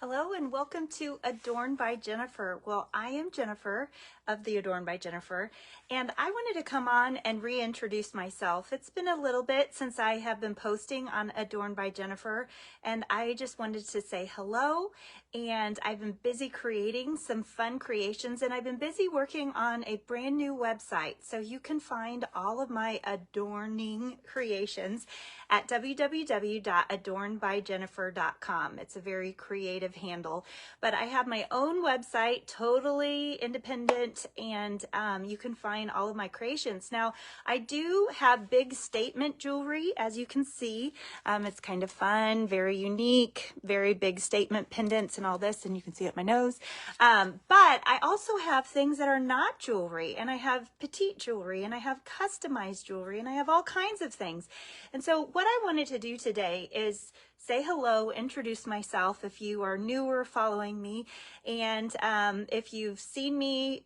Hello and welcome to Adorn by Jennifer. Well, I am Jennifer of the Adorn by Jennifer, and I wanted to come on and reintroduce myself. It's been a little bit since I have been posting on Adorn by Jennifer, and I just wanted to say hello. And I've been busy creating some fun creations, and I've been busy working on a brand new website. So you can find all of my adorning creations at www.adornbyjennifer.com. It's a very creative handle, but I have my own website, totally independent, and you can find all of my creations. Now, I do have big statement jewelry, as you can see. It's kind of fun, very unique, very big statement pendants and all this, and you can see it my nose. But I also have things that are not jewelry, and I have petite jewelry, and I have customized jewelry, and I have all kinds of things. And so what I wanted to do today is say hello, introduce myself if you are newer following me, and if you've seen me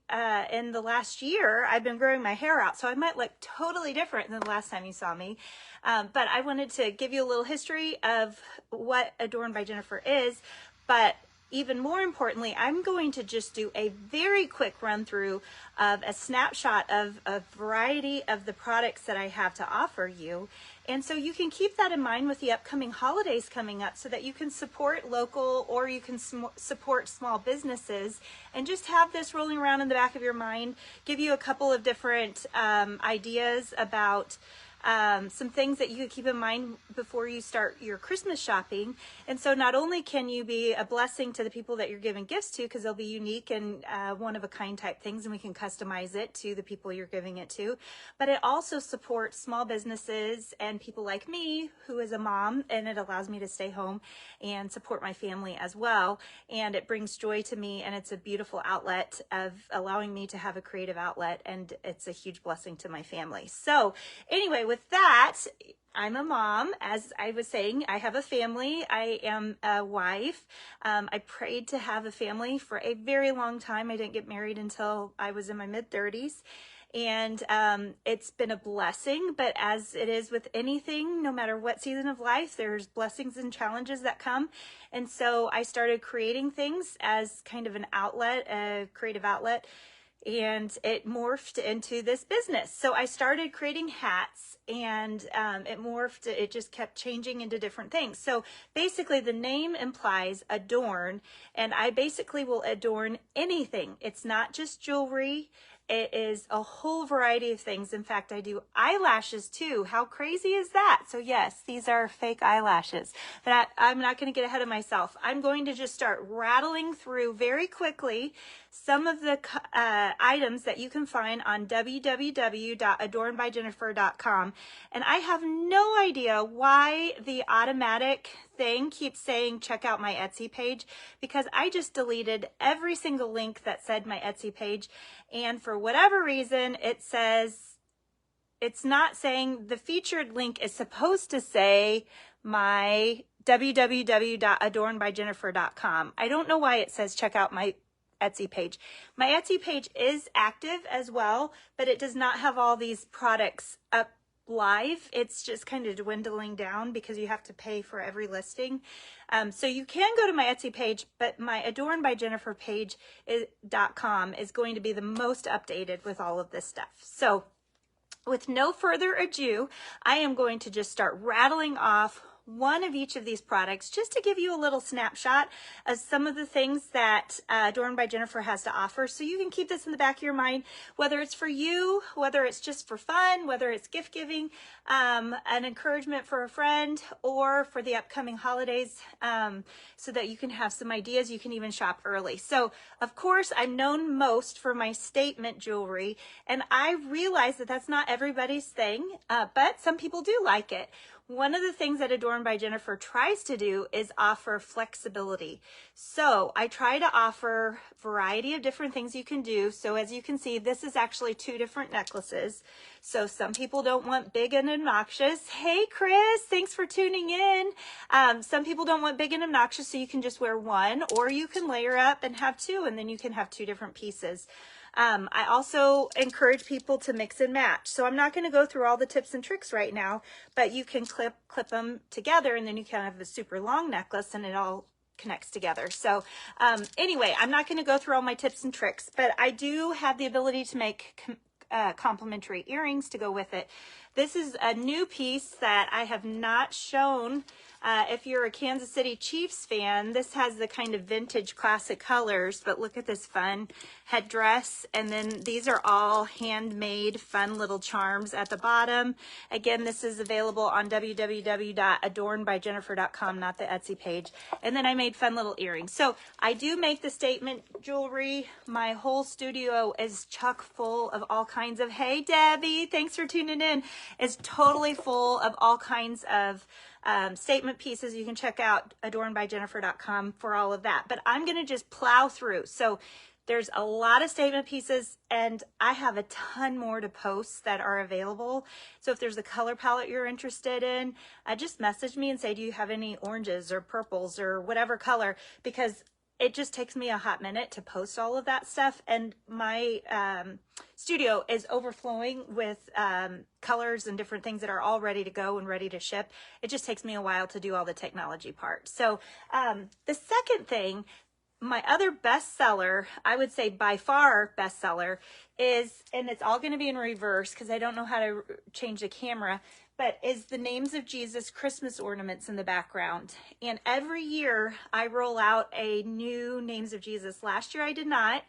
in the last year, I've been growing my hair out, so I might look totally different than the last time you saw me. But I wanted to give you a little history of what Adorn by Jennifer is, but even more importantly, I'm going to just do a very quick run through of a snapshot of a variety of the products that I have to offer you. And so you can keep that in mind with the upcoming holidays coming up so that you can support local or you can support small businesses, and just have this rolling around in the back of your mind, give you a couple of different ideas about some things that you could keep in mind before you start your Christmas shopping. And so not only can you be a blessing to the people that you're giving gifts to, because they'll be unique and one-of-a-kind type things, and we can customize it to the people you're giving it to, but it also supports small businesses and people like me, who is a mom, and it allows me to stay home and support my family as well. And it brings joy to me, and it's a beautiful outlet of allowing me to have a creative outlet, and it's a huge blessing to my family. So anyway, with that, I'm a mom. As I was saying, I have a family. I am a wife. I prayed to have a family for a very long time. I didn't get married until I was in my mid-30s. And it's been a blessing, but as it is with anything, no matter what season of life, there's blessings and challenges that come. And so I started creating things as kind of an outlet, a creative outlet, and it morphed into this business. So I started creating hats, and it morphed, it just kept changing into different things. So basically the name implies adorn, and I basically will adorn anything. It's not just jewelry. It is a whole variety of things. In fact, I do eyelashes too. How crazy is that? So yes, these are fake eyelashes. But I'm not going to get ahead of myself. I'm going to just start rattling through very quickly some of the items that you can find on www.adornbyjennifer.com. And I have no idea why the automatic thing keeps saying check out my Etsy page, because I just deleted every single link that said my Etsy page, and for whatever reason it says it's not saying. The featured link is supposed to say my www.adornbyjennifer.com. I don't know why it says check out my Etsy page. My Etsy page is active as well, but it does not have all these products up live. It's just kind of dwindling down because you have to pay for every listing. So you can go to my Etsy page, but my Adorn by Jennifer page .com is going to be the most updated with all of this stuff. So with no further ado, I am going to just start rattling off one of each of these products just to give you a little snapshot of some of the things that Adorn by Jennifer has to offer, so you can keep this in the back of your mind, whether it's for you, whether it's just for fun, whether it's gift giving, an encouragement for a friend, or for the upcoming holidays, so that you can have some ideas. You can even shop early. So of course I'm known most for my statement jewelry, and I realize that that's not everybody's thing, but some people do like it. One of the things that Adorn by Jennifer tries to do is offer flexibility. So I try to offer a variety of different things you can do. So as you can see, this is actually two different necklaces. So some people don't want big and obnoxious. Hey, Chris, thanks for tuning in. Some people don't want big and obnoxious, so you can just wear one, or you can layer up and have two, and then you can have two different pieces. I also encourage people to mix and match. So I'm not going to go through all the tips and tricks right now, but you can clip them together, and then you can have a super long necklace, and it all connects together. So anyway, I'm not going to go through all my tips and tricks, but I do have the ability to make complimentary earrings to go with it. This is a new piece that I have not shown. If you're a Kansas City Chiefs fan, this has the kind of vintage classic colors, but look at this fun headdress. And then these are all handmade fun little charms at the bottom. Again, this is available on www.adornbyjennifer.com, not the Etsy page. And then I made fun little earrings. So I do make the statement jewelry. My whole studio is chock full of all kinds of, hey Debbie, thanks for tuning in. It's totally full of all kinds of statement pieces. You can check out adornbyjennifer.com for all of that. But I'm going to just plow through. So there's a lot of statement pieces, and I have a ton more to post that are available. So if there's a color palette you're interested in, just message me and say, do you have any oranges or purples or whatever color? Because it just takes me a hot minute to post all of that stuff. And my studio is overflowing with colors and different things that are all ready to go and ready to ship. It just takes me a while to do all the technology part. So the second thing, my other bestseller, I would say by far bestseller, is, and it's all going to be in reverse because I don't know how to change the camera, but is the Names of Jesus Christmas ornaments in the background. And every year I roll out a new Names of Jesus. Last year I did not,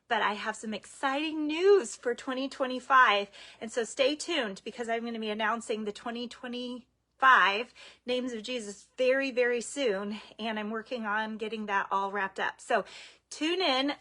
but I have some exciting news for 2025. And so stay tuned because I'm going to be announcing the 2025 Names of Jesus very, very soon. And I'm working on getting that all wrapped up. So tune in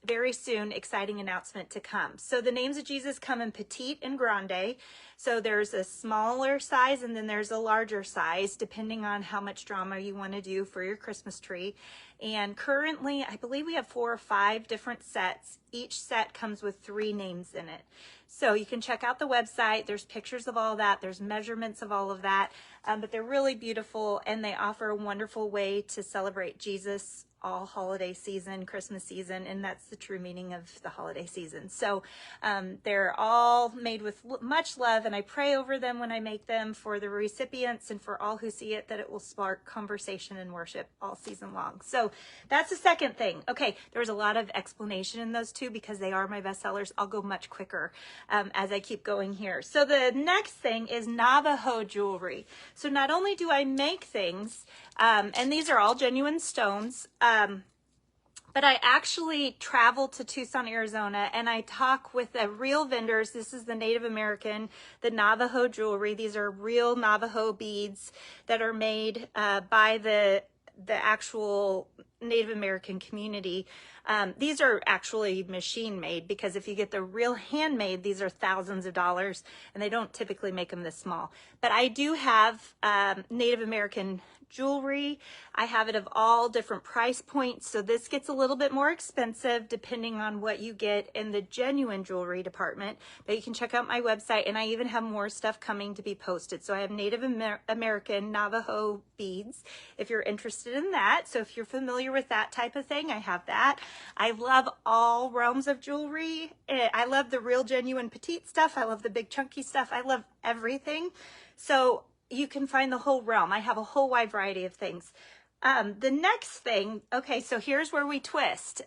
very soon, exciting announcement to come. So the Names of Jesus come in petite and grande. So there's a smaller size and then there's a larger size, depending on how much drama you want to do for your Christmas tree. And currently, I believe we have 4 or 5 different sets. Each set comes with 3 names in it. So you can check out the website. There's pictures of all that. There's measurements of all of that. But they're really beautiful and they offer a wonderful way to celebrate Jesus all holiday season, Christmas season, and that's the true meaning of the holiday season. So they're all made with much love, and I pray over them when I make them for the recipients and for all who see it, that it will spark conversation and worship all season long. So that's the second thing. Okay, there's a lot of explanation in those two because they are my bestsellers. I'll go much quicker as I keep going here. So the next thing is Navajo jewelry. So not only do I make things, and these are all genuine stones, but I actually travel to Tucson, Arizona, and I talk with the real vendors. This is the Native American, the Navajo jewelry. These are real Navajo beads that are made by the actual Native American community. These are actually machine made because if you get the real handmade, these are thousands of dollars and they don't typically make them this small. But I do have Native American jewelry. I have it of all different price points. So this gets a little bit more expensive depending on what you get in the genuine jewelry department. But you can check out my website, and I even have more stuff coming to be posted. So I have Native American Navajo beads if you're interested in that. So if you're familiar with that type of thing, I have that. I love all realms of jewelry. I love the real genuine petite stuff. I love the big chunky stuff. I love everything. So you can find the whole realm. I have a whole wide variety of things. The next thing, okay, so here's where we twist.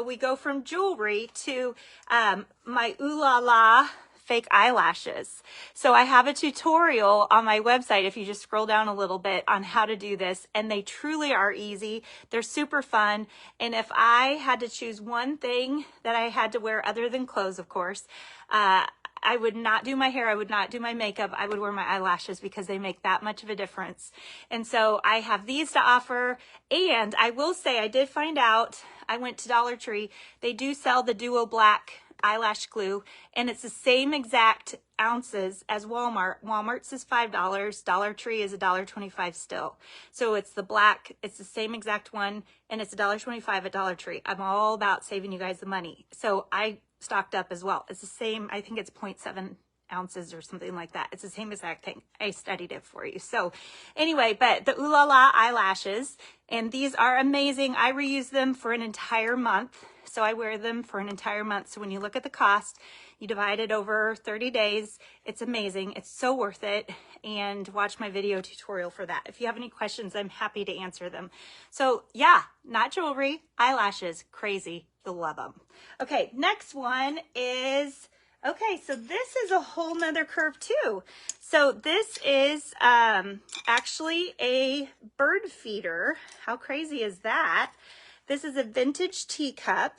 We go from jewelry to my Ooh La La fake eyelashes. So I have a tutorial on my website, if you just scroll down a little bit, on how to do this, and they truly are easy. They're super fun, and if I had to choose one thing that I had to wear other than clothes, of course, I would not do my hair. I would not do my makeup. I would wear my eyelashes because they make that much of a difference. And so I have these to offer. And I will say, I did find out, I went to Dollar Tree. They do sell the Duo Black eyelash glue, and it's the same exact ounces as Walmart. Walmart's is $5. Dollar Tree is $1.25 still. So it's the black, it's the same exact one, and it's $1.25 at Dollar Tree. I'm all about saving you guys the money. So I stocked up as well. It's the same, I think it's 0.7 ounces or something like that. It's the same exact thing. I studied it for you. So anyway, but the Ooh La La eyelashes, and these are amazing. I reuse them for an entire month. So I wear them for an entire month. So when you look at the cost, you divide it over 30 days. It's amazing. It's so worth it. And watch my video tutorial for that. If you have any questions, I'm happy to answer them. So yeah, not jewelry, eyelashes, crazy. You'll love them. Okay, next one is, okay, so this is a whole nother curve too. So this is actually a bird feeder. How crazy is that? This is a vintage teacup.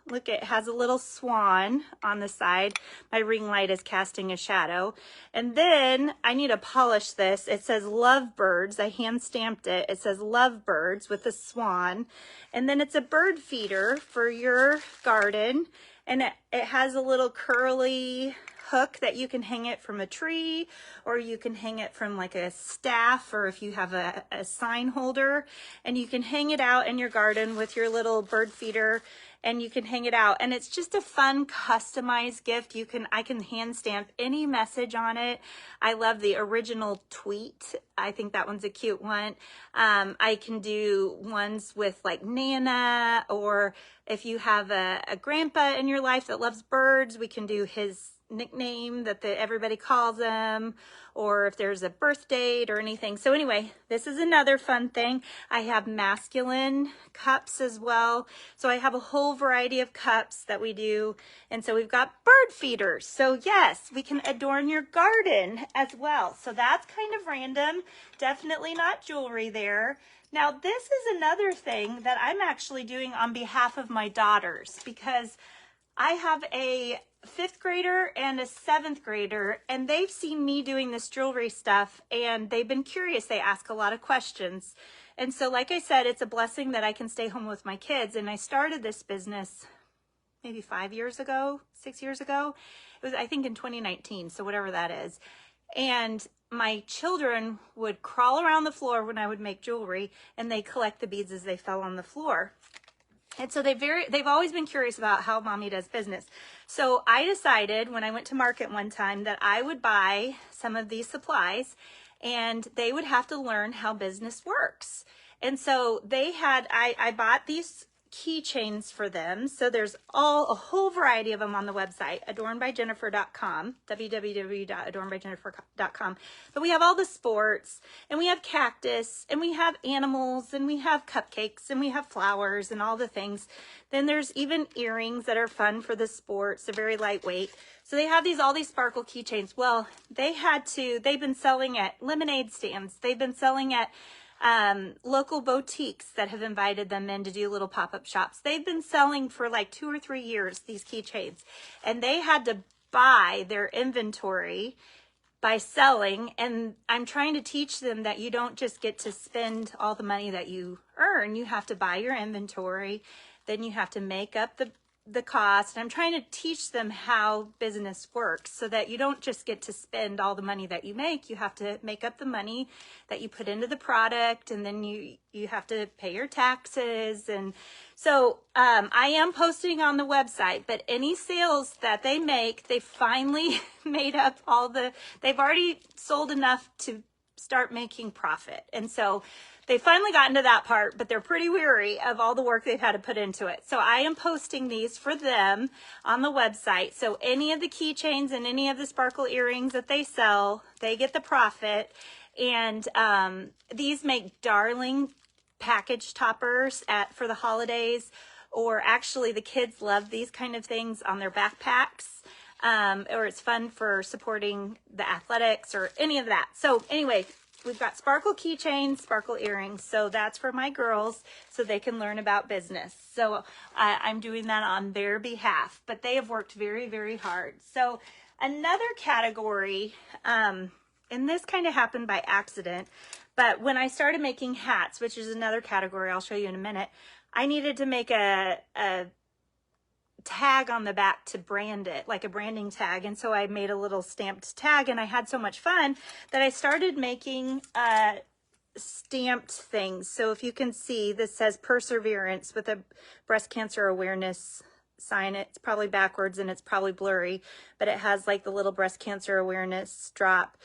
Look, it has a little swan on the side. My ring light is casting a shadow. And then I need to polish this. It says Lovebirds. I hand stamped it. It says Lovebirds with a swan. And then it's a bird feeder for your garden. And it has a little curly hook that you can hang it from a tree, or you can hang it from like a staff, or if you have a sign holder, and you can hang it out in your garden with your little bird feeder, and you can hang it out. And it's just a fun customized gift. I can hand stamp any message on it. I love the original tweet. I think that one's a cute one. I can do ones with like Nana, or if you have a grandpa in your life that loves birds, we can do his nickname that everybody calls him, or if there's a birth date or anything. So anyway, this is another fun thing. I have masculine cups as well. So I have a whole variety of cups that we do. And so we've got bird feeders. So yes, we can adorn your garden as well. So that's kind of random. Definitely not jewelry there. Now this is another thing that I'm actually doing on behalf of my daughters, because I have a 5th grader and a 7th grader, and they've seen me doing this jewelry stuff, and they've been curious. They ask a lot of questions. And so, like I said, it's a blessing that I can stay home with my kids. And I started this business maybe 5 years ago, 6 years ago. It was, I think, in 2019, so whatever that is. And my children would crawl around the floor when I would make jewelry, and they collect the beads as they fell on the floor. And so they've always been curious about how mommy does business. So I decided when I went to market one time that I would buy some of these supplies, and they would have to learn how business works. And so I bought these keychains for them. So there's a whole variety of them on the website, adornbyjennifer.com, www.adornbyjennifer.com. But we have all the sports, and we have cactus, and we have animals, and we have cupcakes, and we have flowers, and all the things. Then there's even earrings that are fun for the sports. They're very lightweight. So they have all these sparkle keychains. Well, they've been selling at lemonade stands. They've been selling at local boutiques that have invited them in to do little pop-up shops. They've been selling for like 2 or 3 years, these keychains, and they had to buy their inventory by selling. And I'm trying to teach them that you don't just get to spend all the money that you earn. You have to buy your inventory, then you have to make up the cost. And I'm trying to teach them how business works, so that you don't just get to spend all the money that you make. You have to make up the money that you put into the product, and then you have to pay your taxes. And so I am posting on the website, but any sales that they make, they finally made up they've already sold enough to start making profit. And so they finally gotten to that part, but they're pretty weary of all the work they've had to put into it. So I am posting these for them on the website. So any of the keychains and any of the sparkle earrings that they sell, they get the profit. And these make darling package toppers for the holidays, or actually the kids love these kind of things on their backpacks. Or it's fun for supporting the athletics or any of that. So anyway, we've got sparkle keychains, sparkle earrings. So that's for my girls, so they can learn about business. So I'm doing that on their behalf, but they have worked very, very hard. So another category, and this kind of happened by accident, but when I started making hats, which is another category I'll show you in a minute, I needed to make a tag on the back to brand it, like a branding tag. And so I made a little stamped tag, and I had so much fun that I started making stamped things. So if you can see, this says perseverance with a breast cancer awareness sign. It's probably backwards and it's probably blurry, but it has like the little breast cancer awareness drop.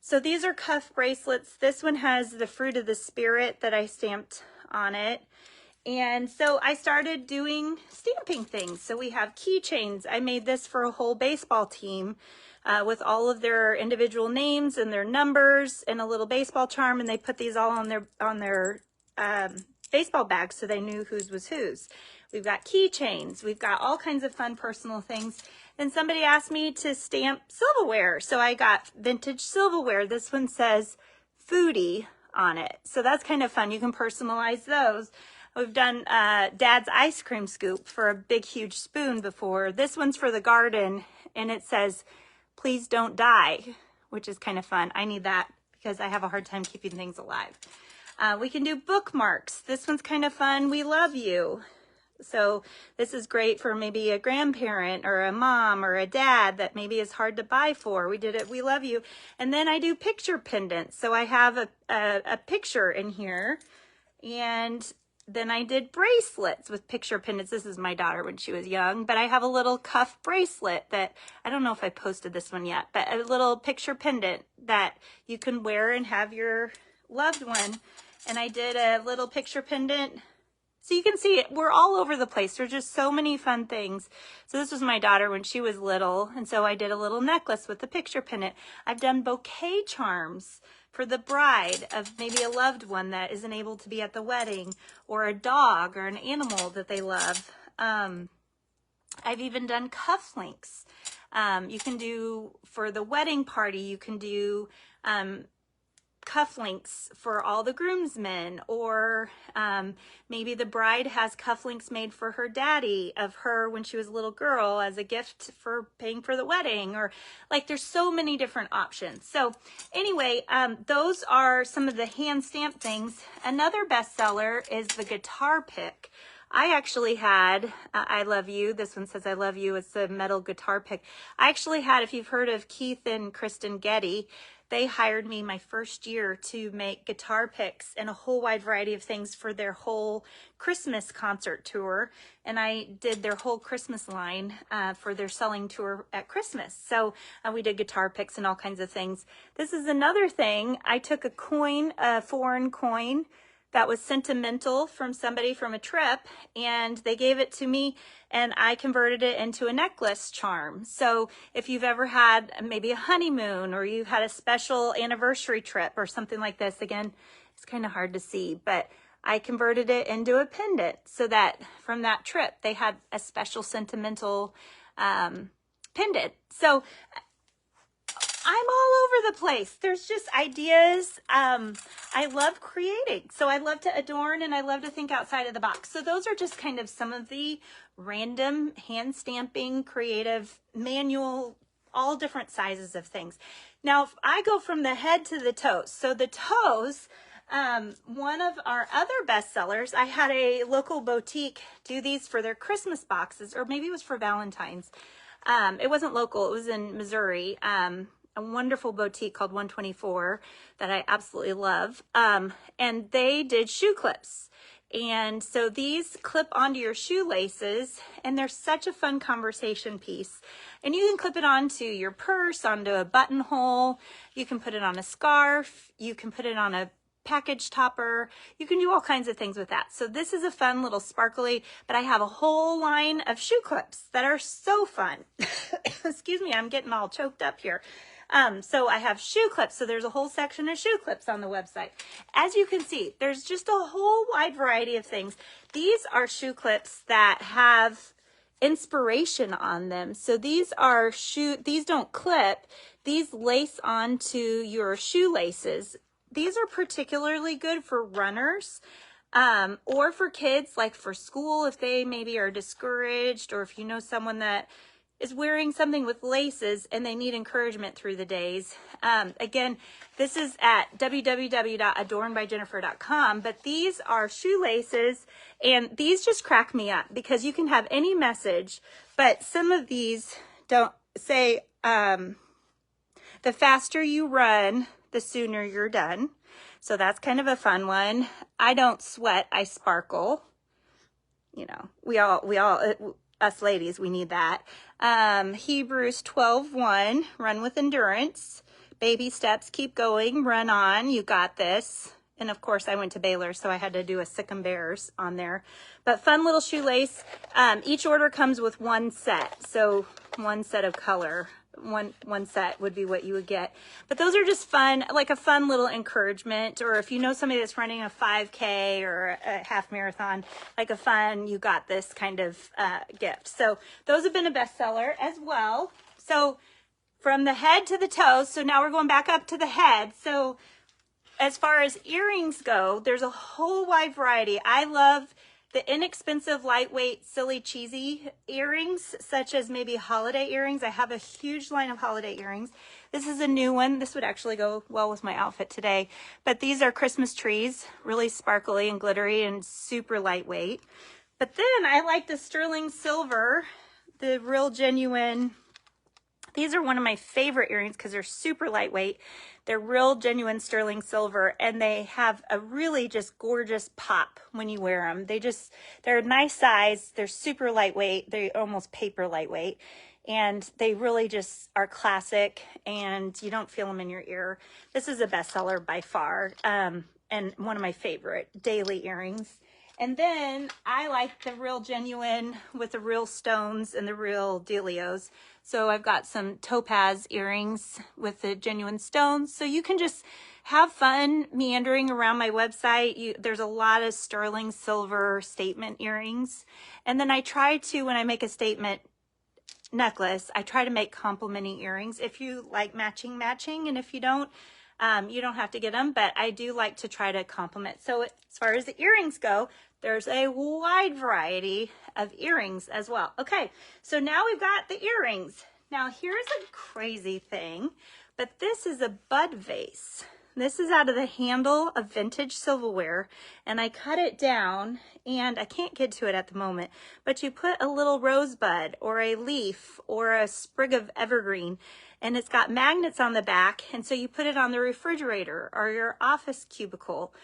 So these are cuff bracelets. This one has the fruit of the spirit that I stamped on it. And so I started doing stamping things. So we have keychains. I made this for a whole baseball team with all of their individual names and their numbers and a little baseball charm. And they put these all on their baseball bags so they knew whose was whose. We've got keychains. We've got all kinds of fun personal things. Then somebody asked me to stamp silverware. So I got vintage silverware. This one says foodie on it. So that's kind of fun. You can personalize those. We've done Dad's ice cream scoop for a big, huge spoon before. This one's for the garden, and it says, please don't die, which is kind of fun. I need that because I have a hard time keeping things alive. We can do bookmarks. This one's kind of fun. We love you. So this is great for maybe a grandparent or a mom or a dad that maybe is hard to buy for. We did it. We love you. And then I do picture pendants. So I have a picture in here, and then I did bracelets with picture pendants. This is my daughter when she was young, but I have a little cuff bracelet that, I don't know if I posted this one yet, but a little picture pendant that you can wear and have your loved one. And I did a little picture pendant. So you can see it, we're all over the place. There's just so many fun things. So this was my daughter when she was little. And so I did a little necklace with the picture pendant. I've done bouquet charms for the bride of maybe a loved one that isn't able to be at the wedding, or a dog or an animal that they love. I've even done cufflinks. You can do for the wedding party, you can do cufflinks for all the groomsmen, or maybe the bride has cufflinks made for her daddy of her when she was a little girl as a gift for paying for the wedding, or like there's so many different options. So anyway, those are some of the hand stamped things. Another bestseller is the guitar pick. I actually had, I love you. This one says I love you. It's a metal guitar pick. I actually had, if you've heard of Keith and Kristen Getty, they hired me my first year to make guitar picks and a whole wide variety of things for their whole Christmas concert tour. And I did their whole Christmas line for their selling tour at Christmas. So we did guitar picks and all kinds of things. This is another thing. I took a coin, a foreign coin, that was sentimental from somebody from a trip, and they gave it to me, and I converted it into a necklace charm. So if you've ever had maybe a honeymoon, or you've had a special anniversary trip or something like this, again, it's kind of hard to see, but I converted it into a pendant so that from that trip they had a special sentimental pendant. So I'm all over the place. There's just ideas. I love creating. So I love to adorn, and I love to think outside of the box. So those are just kind of some of the random hand stamping, creative, manual, all different sizes of things. Now, if I go from the head to the toes. So the toes, one of our other bestsellers, I had a local boutique do these for their Christmas boxes, or maybe it was for Valentine's. It wasn't local. It was in Missouri. A wonderful boutique called 124 that I absolutely love. And they did shoe clips. And so these clip onto your shoelaces, and they're such a fun conversation piece. And you can clip it onto your purse, onto a buttonhole. You can put it on a scarf. You can put it on a package topper. You can do all kinds of things with that. So this is a fun little sparkly, but I have a whole line of shoe clips that are so fun. Excuse me, I'm getting all choked up here. So I have shoe clips. So there's a whole section of shoe clips on the website. As you can see, there's just a whole wide variety of things. These are shoe clips that have inspiration on them. So these are these don't clip, these lace onto your shoelaces. These are particularly good for runners, or for kids, like for school, if they maybe are discouraged, or if you know someone that is wearing something with laces and they need encouragement through the days. Again, this is at www.adornbyjennifer.com, but these are shoelaces, and these just crack me up because you can have any message, but some of these don't say, the faster you run, the sooner you're done. So that's kind of a fun one. I don't sweat, I sparkle. You know, we all, us ladies, we need that. Hebrews 12:1, run with endurance. Baby steps, keep going, run on, you got this. And of course, I went to Baylor, so I had to do a Sick 'em Bears on there. But fun little shoelace. Each order comes with one set, so one set of color. One set would be what you would get. But those are just fun, like a fun little encouragement. Or if you know somebody that's running a 5K or a half marathon, like a fun, you got this kind of gift. So those have been a bestseller as well. So from the head to the toes, so now we're going back up to the head. So as far as earrings go, there's a whole wide variety. I love the inexpensive, lightweight, silly, cheesy earrings, such as maybe holiday earrings. I have a huge line of holiday earrings. This is a new one. This would actually go well with my outfit today. But these are Christmas trees, really sparkly and glittery and super lightweight. But then I like the sterling silver, the real genuine. These are one of my favorite earrings because they're super lightweight. They're real genuine sterling silver, and they have a really just gorgeous pop when you wear them. They're a nice size. They're super lightweight. They're almost paper lightweight, and they really just are classic, and you don't feel them in your ear. This is a bestseller by far, and one of my favorite daily earrings. And then I like the real genuine with the real stones and the real dealios. So I've got some topaz earrings with the genuine stones. So you can just have fun meandering around my website. There's a lot of sterling silver statement earrings. And then I try to, when I make a statement necklace, I try to make complementing earrings. If you like matching, and if you don't have to get them, but I do like to try to complement. So as far as the earrings go, there's a wide variety of earrings as well. Okay, so now we've got the earrings. Now here's a crazy thing, but this is a bud vase. This is out of the handle of vintage silverware, and I cut it down, and I can't get to it at the moment, but you put a little rosebud or a leaf or a sprig of evergreen, and it's got magnets on the back, and so you put it on the refrigerator or your office cubicle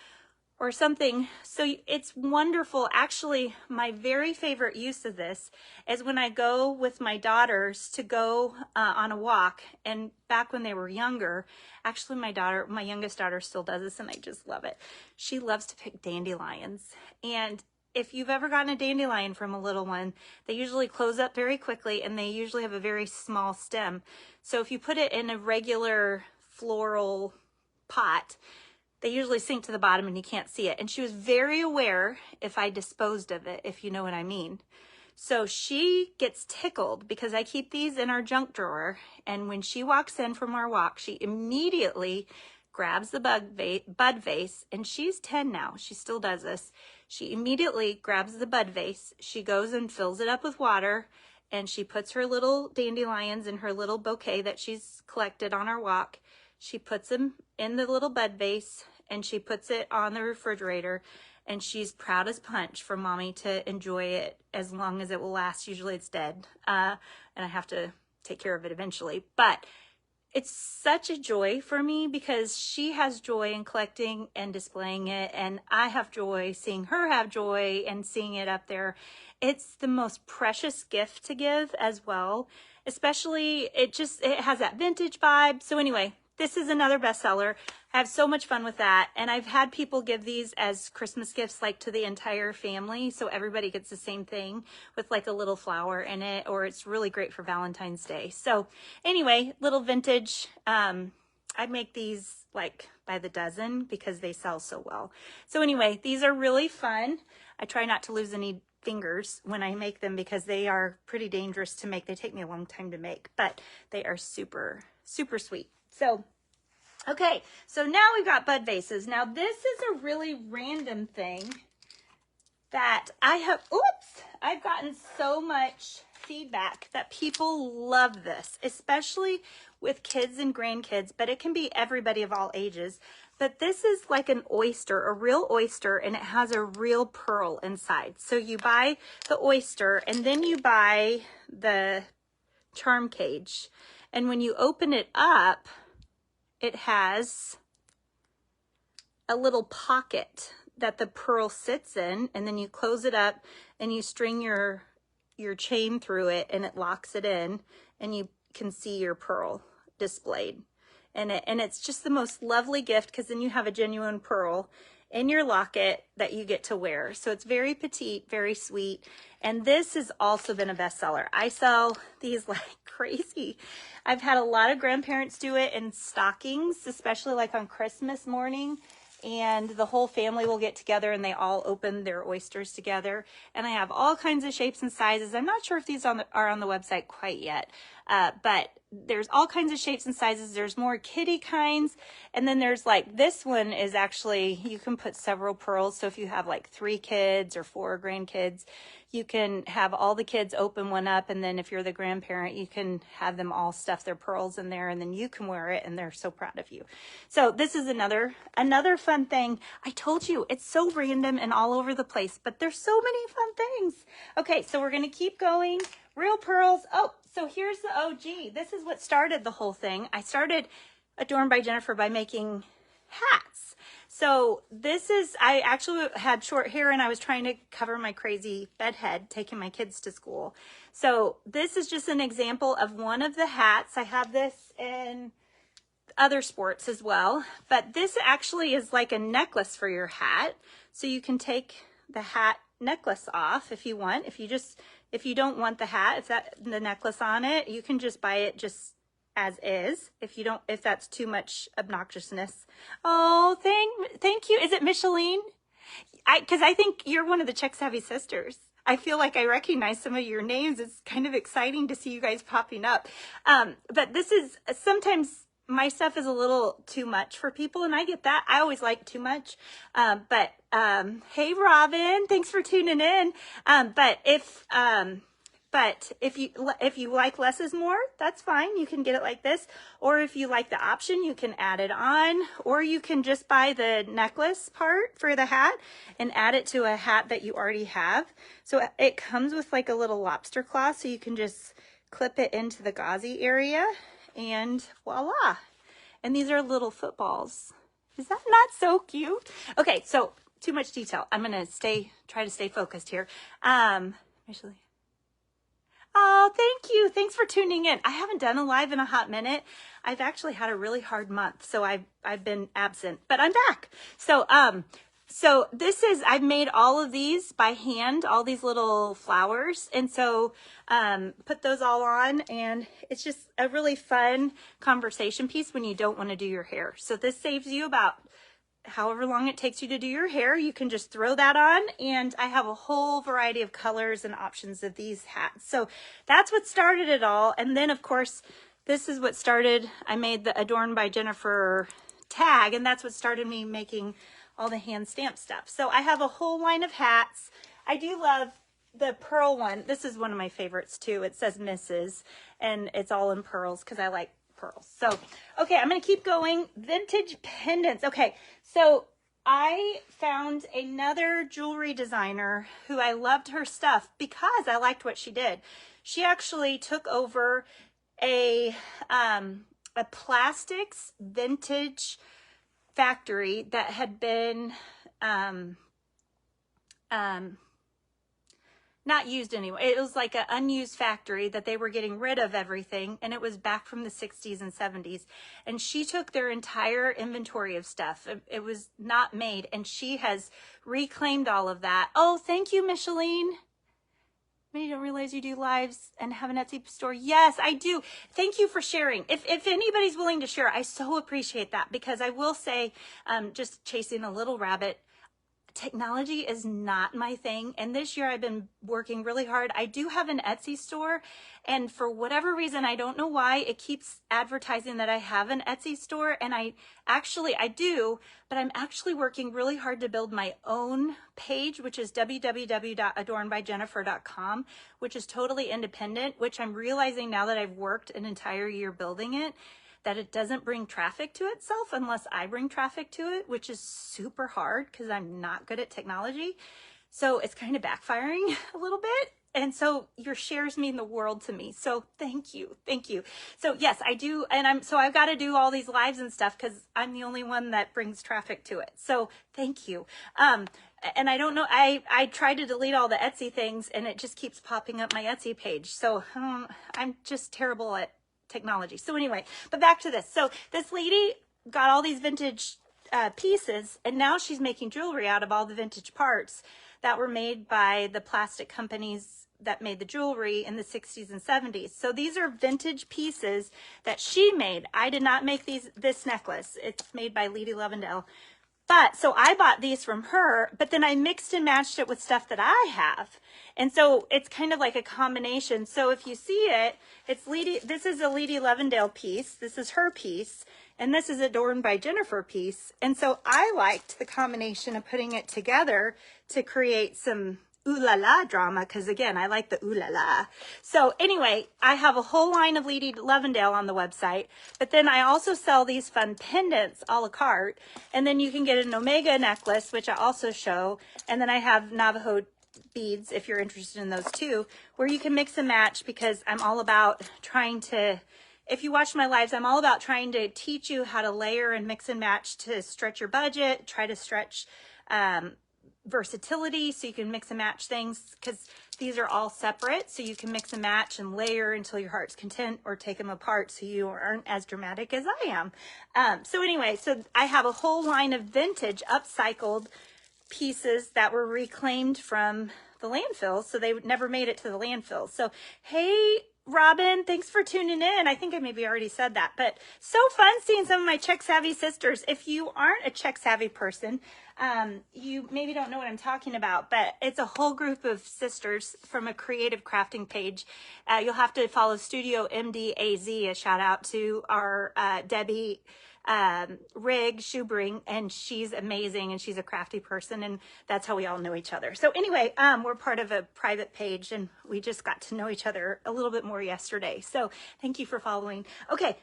or something. So it's wonderful. Actually, my very favorite use of this is when I go with my daughters to go on a walk. And back when they were younger, actually my youngest daughter still does this, and I just love it. She loves to pick dandelions. And if you've ever gotten a dandelion from a little one, they usually close up very quickly, and they usually have a very small stem. So if you put it in a regular floral pot, they usually sink to the bottom and you can't see it. And she was very aware if I disposed of it, if you know what I mean. So she gets tickled because I keep these in our junk drawer. And when she walks in from our walk, she immediately grabs the bud vase, and she's 10 now. She still does this. She immediately grabs the bud vase. She goes and fills it up with water, and she puts her little dandelions in her little bouquet that she's collected on our walk. She puts them in the little bud vase, and she puts it on the refrigerator, and she's proud as punch for mommy to enjoy it as long as it will last. Usually it's dead, and I have to take care of it eventually. But it's such a joy for me because she has joy in collecting and displaying it, and I have joy seeing her have joy and seeing it up there. It's the most precious gift to give as well. Especially, it has that vintage vibe. So anyway, this is another bestseller. I have so much fun with that. And I've had people give these as Christmas gifts, like to the entire family. So everybody gets the same thing with like a little flower in it, or it's really great for Valentine's Day. So anyway, little vintage. I make these like by the dozen because they sell so well. So anyway, these are really fun. I try not to lose any fingers when I make them because they are pretty dangerous to make. They take me a long time to make, but they are super, super sweet. So, okay, so now we've got bud vases. Now this is a really random thing that I've gotten so much feedback that people love this, especially with kids and grandkids, but it can be everybody of all ages. But this is like an oyster, a real oyster, and it has a real pearl inside. So you buy the oyster, and then you buy the charm cage. And when you open it up, it has a little pocket that the pearl sits in, and then you close it up and you string your your chain through it and it locks it in, and you can see your pearl displayed. And it's just the most lovely gift, because then you have a genuine pearl in your locket that you get to wear. So it's very petite, very sweet. And this has also been a bestseller. I sell these like crazy. I've had a lot of grandparents do it in stockings, especially like on Christmas morning. And the whole family will get together and they all open their oysters together. And I have all kinds of shapes and sizes. I'm not sure if these are on the website quite yet, but there's all kinds of shapes and sizes. There's more kitty kinds. And then there's like, this one is actually, you can put several pearls. So if you have like 3 kids or 4 grandkids, you can have all the kids open one up. And then if you're the grandparent, you can have them all stuff their pearls in there, and then you can wear it and they're so proud of you. So this is another fun thing. I told you it's so random and all over the place, but there's so many fun things. Okay, so we're going to keep going. Real pearls. Oh, so here's the OG. This is what started the whole thing. I started Adorn by Jennifer by making hats. So this is, I actually had short hair and I was trying to cover my crazy bedhead taking my kids to school. So this is just an example of one of the hats. I have this in other sports as well, but this actually is like a necklace for your hat. So you can take the hat necklace off if you want. If you don't want the hat, the necklace on it, you can just buy it just as is. If that's too much obnoxiousness. Oh, thank you. Is it Micheline? Because I think you're one of the Check Savvy sisters. I feel like I recognize some of your names. It's kind of exciting to see you guys popping up. But this is, sometimes my stuff is a little too much for people, and I get that. I always like too much. Hey Robin, thanks for tuning in. But if you like less is more, that's fine. You can get it like this. Or if you like the option, you can add it on, or you can just buy the necklace part for the hat and add it to a hat that you already have. So it comes with like a little lobster claw, so you can just clip it into the gauzy area and voila. And these are little footballs. Is that not so cute? Okay, so too much detail. I'm gonna try to stay focused here. Actually. Oh, thank you. Thanks for tuning in. I haven't done a live in a hot minute. I've actually had a really hard month, so I've been absent, but I'm back. So I've made all of these by hand, all these little flowers. And so, put those all on, and it's just a really fun conversation piece when you don't want to do your hair. So this saves you about however long it takes you to do your hair. You can just throw that on, and I have a whole variety of colors and options of these hats. So that's what started it all. And then of course, this is what started, I made the Adorn by Jennifer tag, and that's what started me making all the hand stamp stuff. So I have a whole line of hats. I do love the pearl one. This is one of my favorites too. It says Mrs. and it's all in pearls because I like pearls. So, okay, I'm going to keep going. Vintage pendants. Okay, so I found another jewelry designer who I loved her stuff because I liked what she did. She actually took over a plastics vintage factory that had been not used anymore. It was like an unused factory that they were getting rid of everything, and it was back from the 60s and 70s. And she took their entire inventory of stuff. It was not made, and she has reclaimed all of that. Oh, thank you, Micheline. Maybe you don't realize you do lives and have an Etsy store. Yes, I do. Thank you for sharing. If anybody's willing to share, I so appreciate that, because I will say, just chasing a little rabbit, technology is not my thing. And this year I've been working really hard. I do have an Etsy store, and for whatever reason, I don't know why, it keeps advertising that I have an Etsy store, and I do, but I'm actually working really hard to build my own page, which is www.adornbyjennifer.com, which is totally independent, which I'm realizing now that I've worked an entire year building it, that it doesn't bring traffic to itself unless I bring traffic to it, which is super hard because I'm not good at technology. So it's kind of backfiring a little bit. And so your shares mean the world to me. So thank you. Thank you. So yes, I do. And I've got to do all these lives and stuff because I'm the only one that brings traffic to it. So thank you. and I don't know, I tried to delete all the Etsy things and it just keeps popping up my Etsy page. So I'm just terrible at technology. So anyway, but back to this. So this lady got all these vintage pieces, and now she's making jewelry out of all the vintage parts that were made by the plastic companies that made the jewelry in the 60s and 70s. So these are vintage pieces that she made. I did not make this necklace. It's made by Lady Lovendale. But so I bought these from her, but then I mixed and matched it with stuff that I have. And so it's kind of like a combination. So if you see it, this is a Lady Lovendale piece. This is her piece. And this is Adorned by Jennifer piece. And so I liked the combination of putting it together to create some ooh la la drama, because again, I like the ooh la la. So anyway, I have a whole line of Lady Lovendale on the website, but then I also sell these fun pendants a la carte, and then you can get an Omega necklace, which I also show, and then I have Navajo beads, if you're interested in those too, where you can mix and match, because I'm all about trying to, if you watch my lives, I'm all about trying to teach you how to layer and mix and match to stretch your budget, try to stretch versatility, so you can mix and match things, because these are all separate, so you can mix and match and layer until your heart's content, or take them apart so you aren't as dramatic as I am. So anyway, so I have a whole line of vintage upcycled pieces that were reclaimed from the landfill, so they never made it to the landfill. So hey Robin, thanks for tuning in. I think I maybe already said that, but so fun seeing some of my Czech savvy sisters. If you aren't a Czech savvy person, you maybe don't know what I'm talking about, but it's a whole group of sisters from a creative crafting page. You'll have to follow Studio MDAZ. A shout out to our Debbie Rig Schubring, and she's amazing, and she's a crafty person, and that's how we all know each other. So anyway, we're part of a private page, and we just got to know each other a little bit more yesterday. So thank you for following. Okay,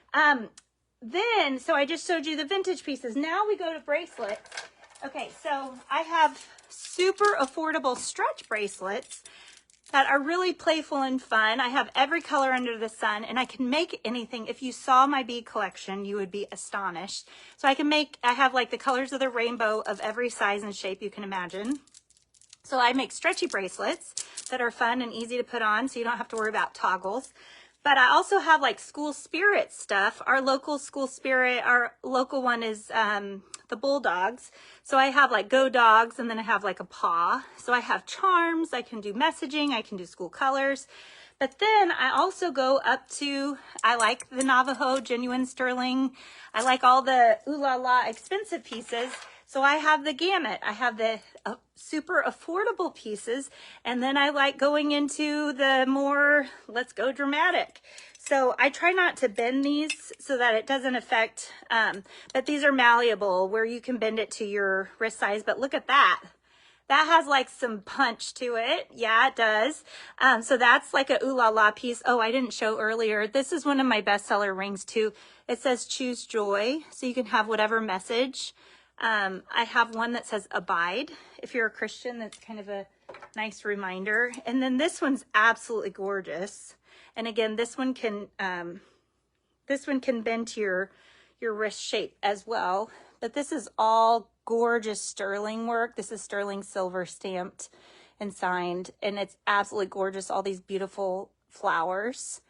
then, so I just showed you the vintage pieces. Now we go to bracelets. Okay, so I have super affordable stretch bracelets that are really playful and fun. I have every color under the sun, and I can make anything. If you saw my bead collection, you would be astonished. So I have like the colors of the rainbow of every size and shape you can imagine. So I make stretchy bracelets that are fun and easy to put on, so you don't have to worry about toggles. But I also have like school spirit stuff. Our local school spirit, our local one is the Bulldogs. So I have like Go Dogs, and then I have like a paw. So I have charms, I can do messaging, I can do school colors. But then I also go up to, I like the Navajo genuine sterling. I like all the ooh la la expensive pieces. So I have the gamut. I have the super affordable pieces, and then I like going into the more, let's go dramatic. So I try not to bend these so that it doesn't affect, but these are malleable where you can bend it to your wrist size. But look at that. That has like some punch to it. Yeah, it does. So that's like a ooh la la piece. Oh, I didn't show earlier. This is one of my bestseller rings too. It says choose joy. So you can have whatever message. I have one that says abide. If you're a Christian, that's kind of a nice reminder. And then this one's absolutely gorgeous. And again, this one can bend to your wrist shape as well. But this is all gorgeous sterling work. This is sterling silver stamped and signed, and it's absolutely gorgeous. All these beautiful flowers.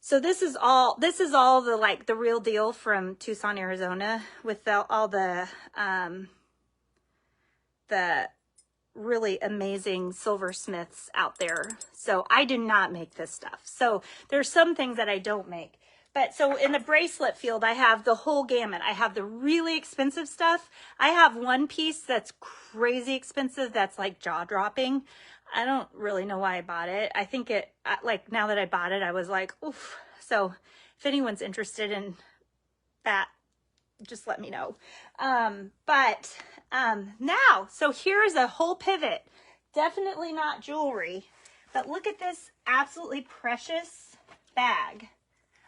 So this is all the like the real deal from Tucson, Arizona, with all the really amazing silversmiths out there. So I do not make this stuff. So there's some things that I don't make. But so in the bracelet field, I have the whole gamut. I have the really expensive stuff. I have one piece that's crazy expensive that's like jaw-dropping. I don't really know why I bought it. I think like now that I bought it, I was like, oof. So if anyone's interested in that, just let me know. Now, so here's a whole pivot. Definitely not jewelry, but look at this absolutely precious bag.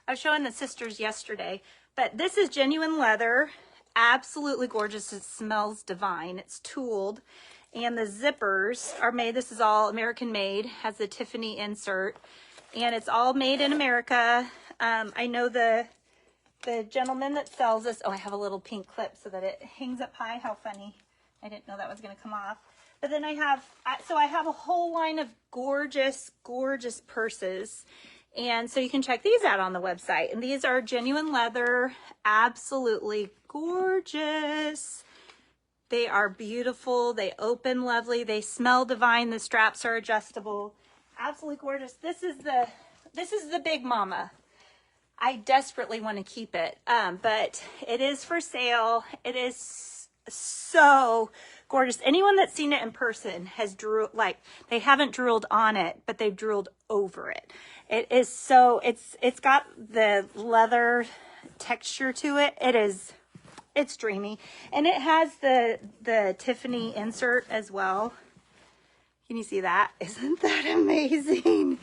I was showing the sisters yesterday, but this is genuine leather, absolutely gorgeous. It smells divine. It's tooled, and the zippers are made. This is all American made, has the Tiffany insert, and it's all made in America. I know the gentleman that sells this. Oh, I have a little pink clip so that it hangs up high. How funny. I didn't know that was going to come off. But then I have a whole line of gorgeous, gorgeous purses. And so you can check these out on the website. And these are genuine leather, absolutely gorgeous. They are beautiful. They open lovely. They smell divine. The straps are adjustable. Absolutely gorgeous. This is the big mama. I desperately want to keep it, but it is for sale. It is so gorgeous. Anyone that's seen it in person has drooled, like, they haven't drooled on it, but they've drooled over it. It is so, it's got the leather texture to it. It's dreamy. And it has the Tiffany insert as well. Can you see that? Isn't that amazing?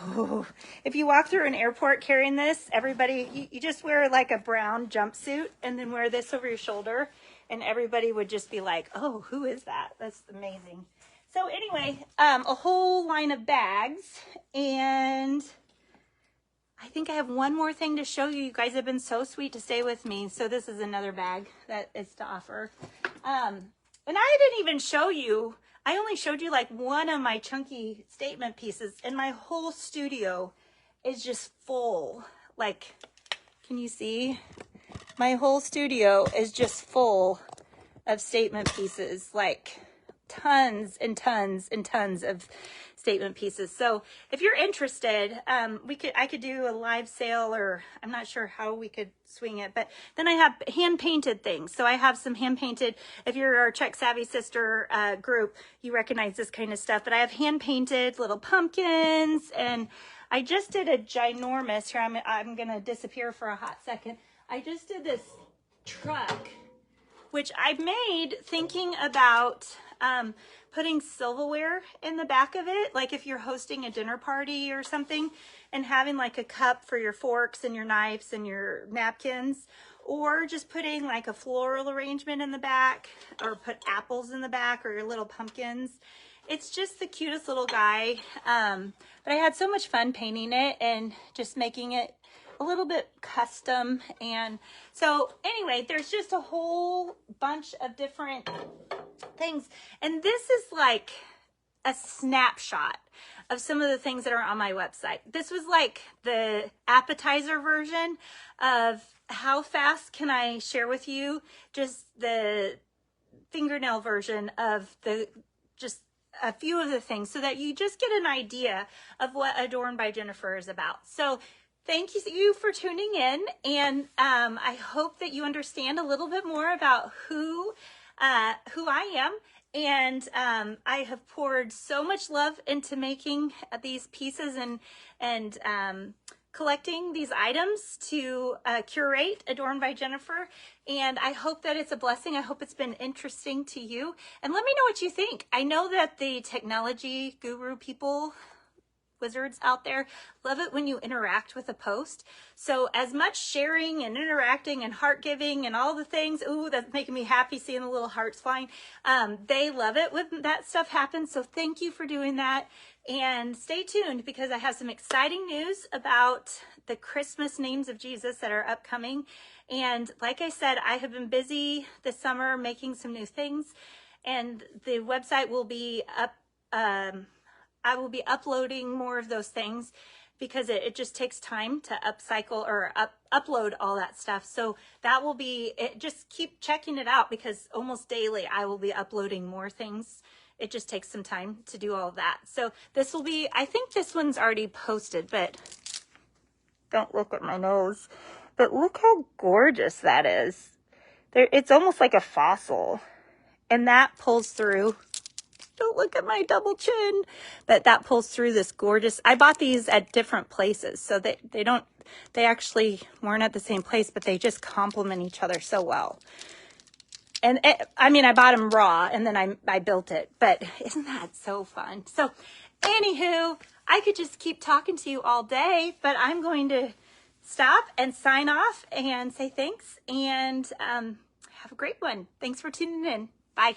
Oh, if you walk through an airport carrying this, everybody, you just wear like a brown jumpsuit and then wear this over your shoulder and everybody would just be like, oh, who is that? That's amazing. So anyway, a whole line of bags, and I think I have one more thing to show you. You guys have been so sweet to stay with me. So this is another bag that is to offer. And I didn't even show you, I only showed you like one of my chunky statement pieces, and my whole studio is just full. Like, can you see? My whole studio is just full of statement pieces, like tons and tons and tons of statement pieces. So if you're interested, I could do a live sale, or I'm not sure how we could swing it, but then I have hand painted things. So I have some hand painted, if you're our Czech Savvy Sister group, you recognize this kind of stuff, but I have hand painted little pumpkins, and I just did a ginormous, here I'm gonna disappear for a hot second. I just did this truck, which I made thinking about putting silverware in the back of it, like if you're hosting a dinner party or something, and having like a cup for your forks and your knives and your napkins, or just putting like a floral arrangement in the back, or put apples in the back, or your little pumpkins. It's just the cutest little guy, but I had so much fun painting it and just making it a little bit custom. And so anyway, there's just a whole bunch of different things, and this is like a snapshot of some of the things that are on my website. This was like the appetizer version of how fast can I share with you just the fingernail version of just a few of the things, so that you just get an idea of what Adorn by Jennifer is about. So thank you for tuning in, and I hope that you understand a little bit more about who I am. And I have poured so much love into making these pieces and collecting these items to curate Adorn by Jennifer. And I hope that it's a blessing. I hope it's been interesting to you. And let me know what you think. I know that the technology guru people, wizards out there, love it when you interact with a post. So as much sharing and interacting and heart giving and all the things, ooh, that's making me happy seeing the little hearts flying. They love it when that stuff happens. So thank you for doing that. And stay tuned, because I have some exciting news about the Christmas names of Jesus that are upcoming. And like I said, I have been busy this summer making some new things, and the website will be up. I will be uploading more of those things, because it just takes time to upcycle or upload all that stuff. So that will be it. Just keep checking it out, because almost daily I will be uploading more things. It just takes some time to do all of that. So this will be, I think this one's already posted, but don't look at my nose. But look how gorgeous that is. It's almost like a fossil, and that pulls through. Don't look at my double chin, but that pulls through this gorgeous. I bought these at different places, so they actually weren't at the same place, but they just complement each other so well. And I mean, I bought them raw, and then I built it, but isn't that so fun? So anywho, I could just keep talking to you all day, but I'm going to stop and sign off and say thanks, and have a great one. Thanks for tuning in. Bye.